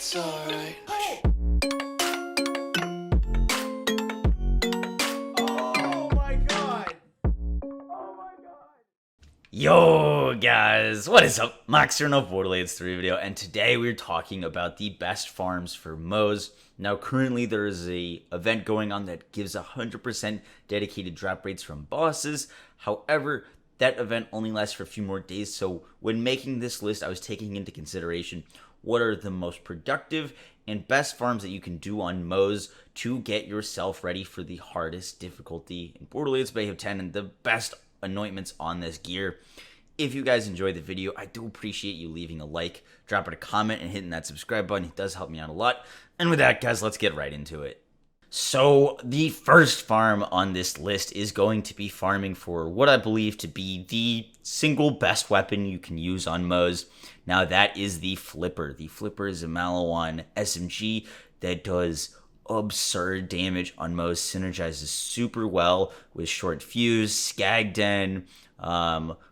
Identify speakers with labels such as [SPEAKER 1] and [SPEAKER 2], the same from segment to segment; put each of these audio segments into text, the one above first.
[SPEAKER 1] It's alright.
[SPEAKER 2] Oh my god!
[SPEAKER 3] Yo guys, what is up? Moxsy of Borderlands 3 video, and today we're talking about the best farms for Moze. Now currently there is a event going on that gives 100% dedicated drop rates from bosses. However, that event only lasts for a few more days, so when making this list I was taking into consideration what are the most productive and best farms that you can do on Moze to get yourself ready for the hardest difficulty in Borderlands Mayhem 10 and the best anointments on this gear. If you guys enjoyed the video, I do appreciate you leaving a like, dropping a comment, and hitting that subscribe button. It does help me out a lot. And with that, guys, let's get right into it. So the first farm on this list is going to be farming for what I believe to be the single best weapon you can use on Moze. Now that is the Flipper. The Flipper is a Maliwan SMG that does absurd damage on Moze, synergizes super well with short fuse, Skagden,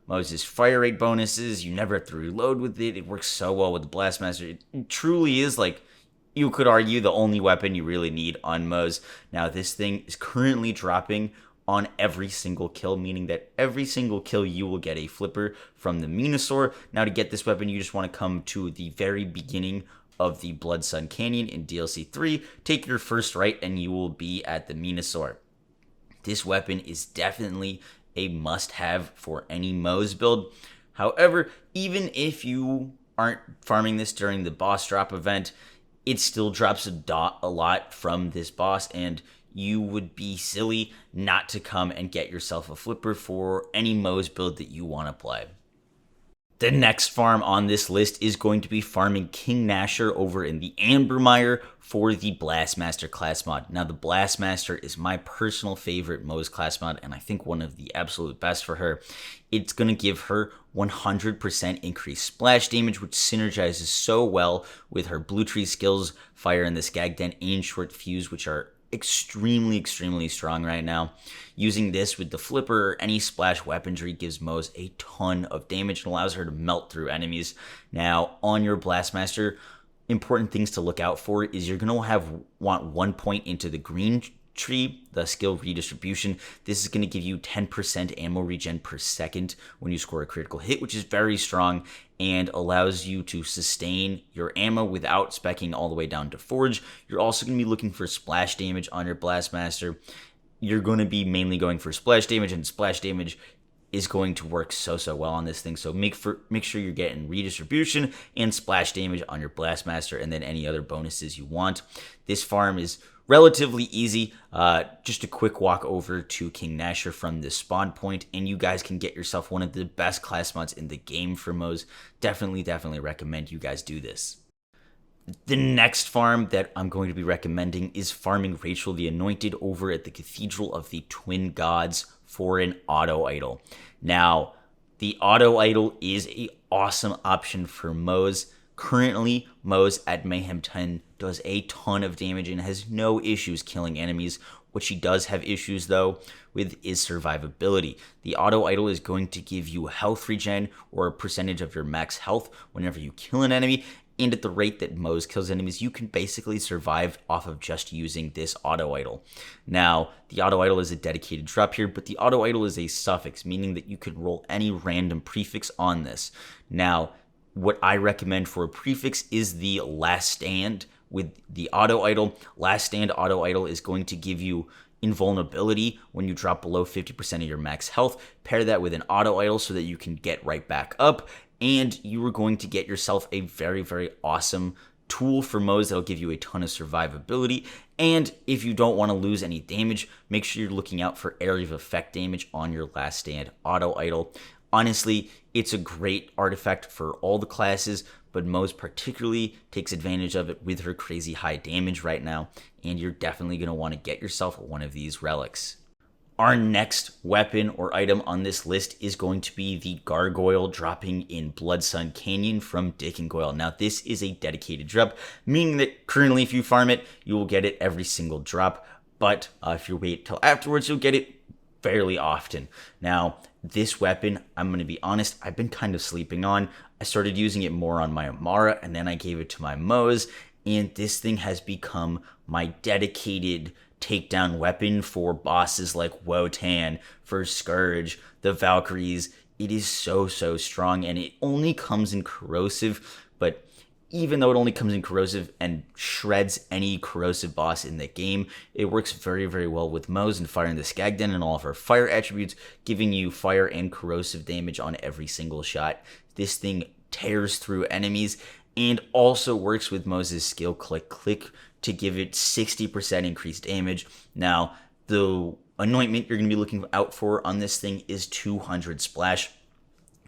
[SPEAKER 3] Moze's fire rate bonuses. You never have to reload with it. It works so well with the Blastmaster. It truly is, like, you could argue, the only weapon you really need on Moze. Now this thing is currently dropping on every single kill, meaning that every single kill you will get a Flipper from the Minesweeper. Now to get this weapon, you just want to come to the very beginning of the Blood Sun Canyon in DLC 3, take your first right, and you will be at the Minesweeper. This weapon is definitely a must-have for any Moze build. However, even if you aren't farming this during the boss drop event, it still drops a lot from this boss, and you would be silly not to come and get yourself a Flipper for any Moze build that you want to play. The next farm on this list is going to be farming King Nashor over in the Ambermire for the Blastmaster class mod. Now, the Blastmaster is my personal favorite Moze class mod, and I think one of the absolute best for her. It's going to give her 100% increased splash damage, which synergizes so well with her blue tree skills, fire in the Skagden, and short fuse, which are extremely strong right now. Using this with the Flipper or any splash weaponry gives Moze a ton of damage and allows her to melt through enemies. Now, on your Blastmaster, important things to look out for is you're going to want 1 point into the green tree, the skill redistribution. This is going to give you 10% ammo regen per second when you score a critical hit, which is very strong and allows you to sustain your ammo without speccing all the way down to forge. You're also going to be looking for splash damage on your Blastmaster. You're going to be mainly going for splash damage, and splash damage is going to work so well on this thing. So make sure you're getting redistribution and splash damage on your Blastmaster, and then any other bonuses you want. This farm is relatively easy. Just a quick walk over to King Nashor from this spawn point, and you guys can get yourself one of the best class mods in the game for Moze. Definitely recommend you guys do this. The next farm that I'm going to be recommending is farming Rachel the Anointed over at the Cathedral of the Twin Gods for an auto idol. Now, the auto idol is an awesome option for Moze. Currently, Moze at Mayhem 10 does a ton of damage and has no issues killing enemies. What she does have issues, though, with is survivability. The auto idol is going to give you health regen or a percentage of your max health whenever you kill an enemy, and at the rate that Moze kills enemies, you can basically survive off of just using this auto idol. Now, the auto idol is a dedicated drop here, but the auto idol is a suffix, meaning that you could roll any random prefix on this. Now, what I recommend for a prefix is the Last Stand with the auto idol. Last Stand auto idol is going to give you invulnerability when you drop below 50% of your max health. Pair that with an auto idol so that you can get right back up, and you are going to get yourself a very awesome tool for Moze that'll give you a ton of survivability. And if you don't want to lose any damage, make sure you're looking out for area of effect damage on your Last Stand auto idol. Honestly, it's a great artifact for all the classes, but Moze particularly takes advantage of it with her crazy high damage right now, and you're definitely going to want to get yourself one of these relics. Our next weapon or item on this list is going to be the Gargoyle dropping in Blood Sun Canyon from Dick and Goyle. Now, this is a dedicated drop, meaning that currently if you farm it, you will get it every single drop, but if you wait till afterwards, you'll get it fairly often. Now, this weapon, I'm going to be honest, I've been kind of sleeping on. I started using it more on my Amara, and then I gave it to my Moze, and this thing has become my dedicated takedown weapon for bosses like Wotan, for Scourge, the Valkyries. It is so strong, and it only comes in corrosive, but even though it only comes in corrosive and shreds any corrosive boss in the game, it works very well with Moze and Fire in the Skagden and all of her fire attributes, giving you fire and corrosive damage on every single shot. This thing tears through enemies and also works with Moze's skill click to give it 60% increased damage. Now, the anointment you're going to be looking out for on this thing is 200 splash.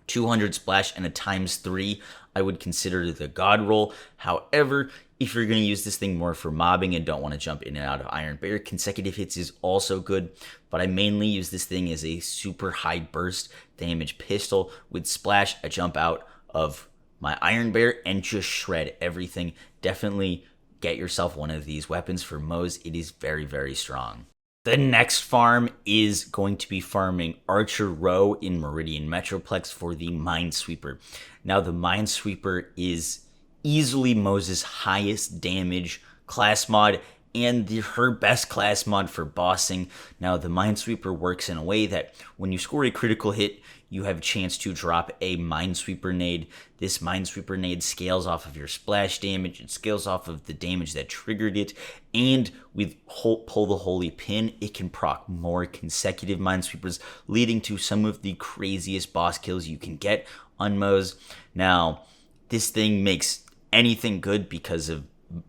[SPEAKER 3] 200 splash and a ×3 I would consider the god roll. However, if you're going to use this thing more for mobbing and don't want to jump in and out of Iron Bear, consecutive hits is also good, but I mainly use this thing as a super high burst damage pistol with splash. I jump out of my Iron Bear and just shred everything. Definitely get yourself one of these weapons for Moze. It is very strong. The next farm is going to be farming Archer Row in Meridian Metroplex for the Minesweeper. Now, the Minesweeper is easily Moze's highest damage class mod and her best class mod for bossing. Now, the Minesweeper works in a way that when you score a critical hit, you have a chance to drop a Minesweeper nade. This Minesweeper nade scales off of your splash damage, it scales off of the damage that triggered it, and with Pull the Holy Pin, it can proc more consecutive Minesweepers, leading to some of the craziest boss kills you can get on Moze. Now, this thing makes anything good because of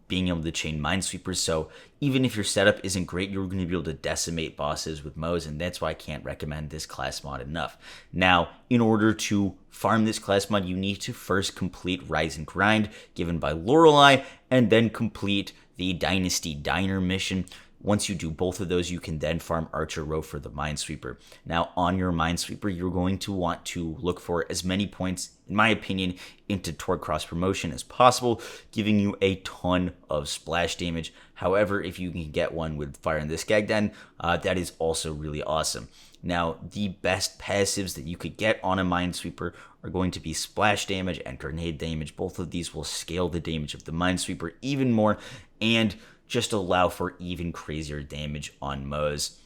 [SPEAKER 3] being able to chain Minesweepers, so even if your setup isn't great, you're going to be able to decimate bosses with Moze, and that's why I can't recommend this class mod enough. Now, in order to farm this class mod, you need to first complete Rise and Grind, given by Lorelei, and then complete the Dynasty Diner mission. Once you do both of those, you can then farm Archer Row for the Minesweeper. Now, on your Minesweeper, you're going to want to look for as many points, in my opinion, into Torque Cross Promotion as possible, giving you a ton of splash damage. However, if you can get one with Fire in the Skagden, that is also really awesome. Now, the best passives that you could get on a Minesweeper are going to be splash damage and grenade damage. Both of these will scale the damage of the Minesweeper even more and just allow for even crazier damage on Moze.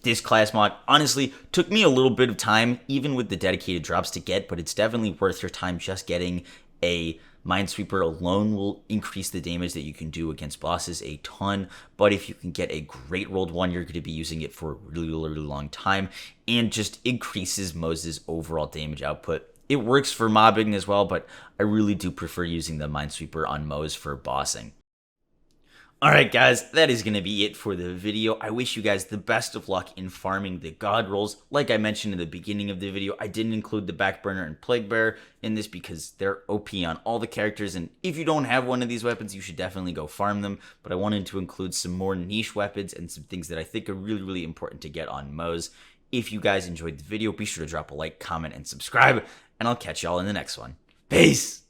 [SPEAKER 3] This class mod, honestly, took me a little bit of time, even with the dedicated drops to get, but it's definitely worth your time. Just getting a Minesweeper alone will increase the damage that you can do against bosses a ton, but if you can get a great rolled one, you're going to be using it for a really long time, and just increases Moze's overall damage output. It works for mobbing as well, but I really do prefer using the Minesweeper on Moze for bossing. Alright guys, that is going to be it for the video. I wish you guys the best of luck in farming the god rolls. Like I mentioned in the beginning of the video, I didn't include the Backburner and Plague Bearer in this because they're OP on all the characters, and if you don't have one of these weapons, you should definitely go farm them, but I wanted to include some more niche weapons and some things that I think are really important to get on Moze. If you guys enjoyed the video, be sure to drop a like, comment, and subscribe, and I'll catch y'all in the next one. Peace!